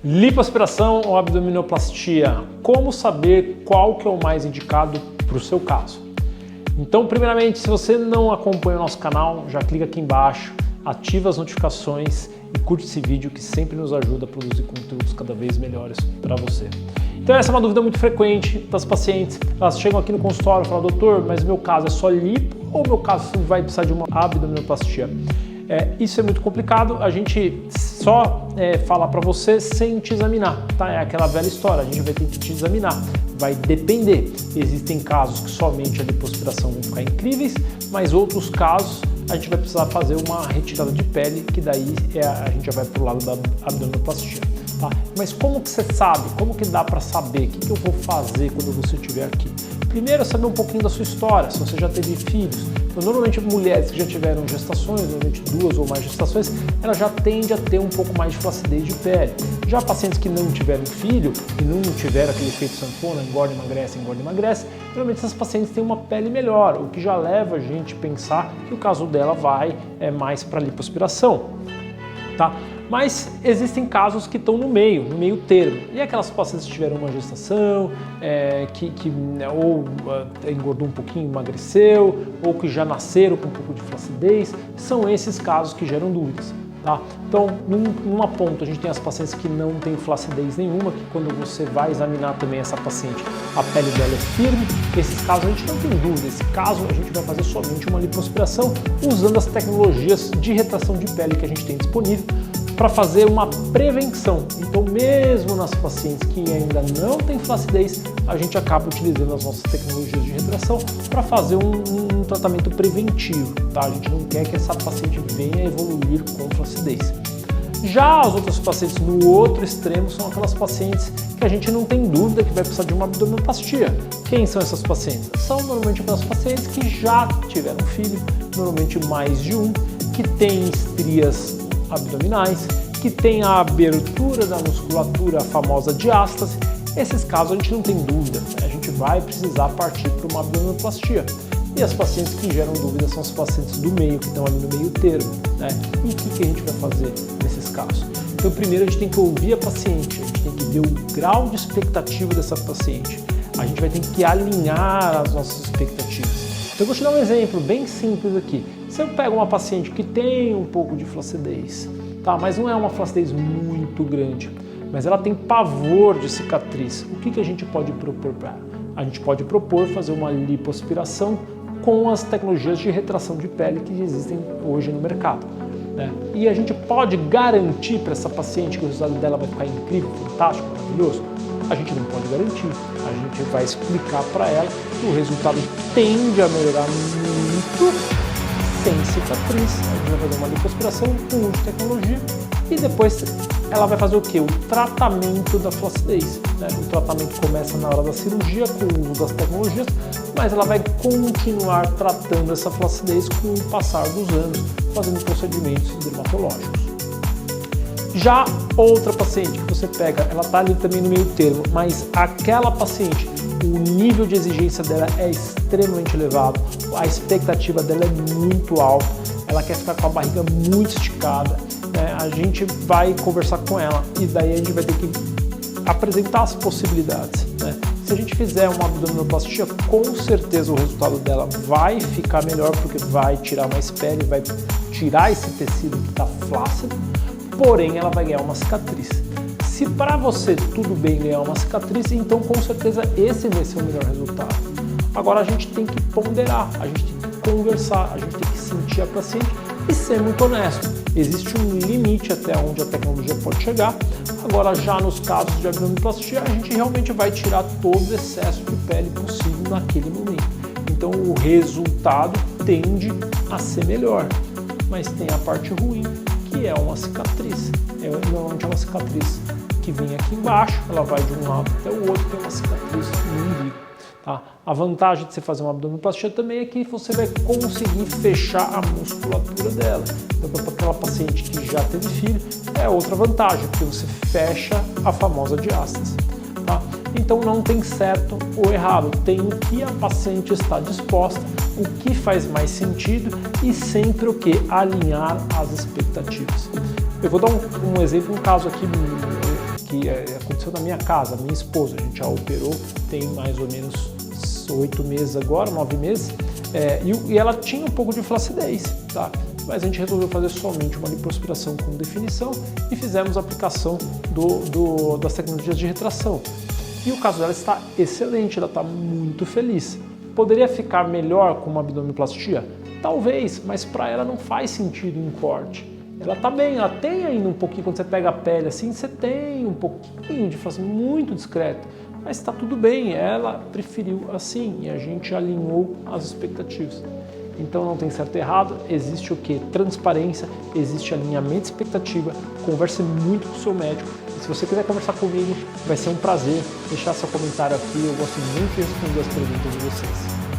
Lipoaspiração ou abdominoplastia? Como saber qual que é o mais indicado para o seu caso? Então, primeiramente, se você não acompanha o nosso canal, já clica aqui embaixo, ativa as notificações e curte esse vídeo que sempre nos ajuda a produzir conteúdos cada vez melhores para você. Então essa é uma dúvida muito frequente das pacientes. Elas chegam aqui no consultório e falam: doutor, mas meu caso é só lipo ou meu caso vai precisar de uma abdominoplastia? Isso é muito complicado, a gente só fala para você sem te examinar, tá? É aquela velha história, a gente vai ter que te examinar, vai depender. Existem casos que somente a lipoaspiração vão ficar incríveis, mas outros casos a gente vai precisar fazer uma retirada de pele, que daí a gente já vai para o lado da abdominoplastia. Tá? Mas como que você sabe? Como que dá para saber? O que eu vou fazer quando você estiver aqui? Primeiro, saber um pouquinho da sua história, se você já teve filhos. Então, normalmente, mulheres que já tiveram gestações, normalmente 2 ou mais gestações, ela já tende a ter um pouco mais de flacidez de pele. Já pacientes que não tiveram filho e não tiveram aquele efeito sanfona, engorda, emagrece, normalmente essas pacientes têm uma pele melhor, o que já leva a gente a pensar que o caso dela vai mais para lipoaspiração. Tá? Mas existem casos que estão no meio termo. E aquelas pacientes que tiveram uma gestação, ou engordou um pouquinho, emagreceu, ou que já nasceram com um pouco de flacidez, são esses casos que geram dúvidas. Tá? Então, numa ponta, a gente tem as pacientes que não têm flacidez nenhuma, que quando você vai examinar também essa paciente, a pele dela é firme. Esses casos a gente não tem dúvida, esse caso a gente vai fazer somente uma lipoaspiração usando as tecnologias de retração de pele que a gente tem disponível para fazer uma prevenção. Então, mesmo nas pacientes que ainda não têm flacidez, a gente acaba utilizando as nossas tecnologias de retração para fazer um tratamento preventivo. Tá? A gente não quer que essa paciente venha evoluir com flacidez. Já as outras pacientes no outro extremo são aquelas pacientes que a gente não tem dúvida que vai precisar de uma abdominoplastia. Quem são essas pacientes? São normalmente aquelas pacientes que já tiveram filho, normalmente mais de um, que têm estrias abdominais, que tem a abertura da musculatura, a famosa diástase. Esses casos a gente não tem dúvida, né? A gente vai precisar partir para uma abdominoplastia. E as pacientes que geram dúvida são as pacientes do meio, que estão ali no meio termo, né? E o que a gente vai fazer nesses casos? Então, primeiro a gente tem que ouvir a paciente, a gente tem que ver o grau de expectativa dessa paciente. A gente vai ter que alinhar as nossas expectativas. Então, eu vou te dar um exemplo bem simples aqui. Se eu pego uma paciente que tem um pouco de flacidez, tá? Mas não é uma flacidez muito grande, mas ela tem pavor de cicatriz, o que a gente pode propor para ela? A gente pode propor fazer uma lipoaspiração com as tecnologias de retração de pele que existem hoje no mercado, né? E a gente pode garantir para essa paciente que o resultado dela vai ficar incrível, fantástico, maravilhoso? A gente não pode garantir, a gente vai explicar para ela que o resultado tende a melhorar muito sem cicatriz. A gente vai fazer uma lipoaspiração com uso de tecnologia e depois ela vai fazer o que? O tratamento da flacidez, né? O tratamento começa na hora da cirurgia com o uso das tecnologias, mas ela vai continuar tratando essa flacidez com o passar dos anos, fazendo procedimentos dermatológicos. Já outra paciente que você pega, ela está ali também no meio termo, mas aquela paciente, o nível de exigência dela é extremamente elevado, a expectativa dela é muito alta, ela quer ficar com a barriga muito esticada, né? A gente vai conversar com ela e daí a gente vai ter que apresentar as possibilidades, né? Se a gente fizer uma abdominoplastia, com certeza o resultado dela vai ficar melhor, porque vai tirar mais pele, vai tirar esse tecido que está flácido, porém ela vai ganhar uma cicatriz. Se para você tudo bem ganhar uma cicatriz, então com certeza esse vai ser o melhor resultado. Agora a gente tem que ponderar, a gente tem que conversar, a gente tem que sentir a paciente e ser muito honesto. Existe um limite até onde a tecnologia pode chegar. Agora, já nos casos de abdominoplastia, a gente realmente vai tirar todo o excesso de pele possível naquele momento. Então o resultado tende a ser melhor, mas tem a parte ruim, que é uma cicatriz. Normalmente é uma cicatriz que vem aqui embaixo, ela vai de um lado até o outro, tem uma cicatriz no umbigo. Tá? A vantagem de você fazer uma abdominoplastia também é que você vai conseguir fechar a musculatura dela. Então, para aquela paciente que já teve filho, é outra vantagem, porque você fecha a famosa diástase. Tá? Então não tem certo ou errado, tem o que a paciente está disposta, o que faz mais sentido e sempre o que? Alinhar as expectativas. Eu vou dar um exemplo, um caso aqui que aconteceu na minha casa, minha esposa, a gente já operou, tem mais ou menos 8 meses agora, 9 meses, e ela tinha um pouco de flacidez, tá? Mas a gente resolveu fazer somente uma lipoaspiração com definição e fizemos a aplicação das tecnologias de retração. E o caso dela está excelente, ela está muito feliz. Poderia ficar melhor com uma abdominoplastia? Talvez, mas para ela não faz sentido um corte. Ela está bem, ela tem ainda um pouquinho, quando você pega a pele assim, você tem um pouquinho de flacidez, muito discreto. Mas está tudo bem, ela preferiu assim e a gente alinhou as expectativas. Então não tem certo e errado, existe o que? Transparência, existe alinhamento de expectativa, converse muito com o seu médico. E se você quiser conversar comigo, vai ser um prazer deixar seu comentário aqui, eu gosto muito de responder as perguntas de vocês.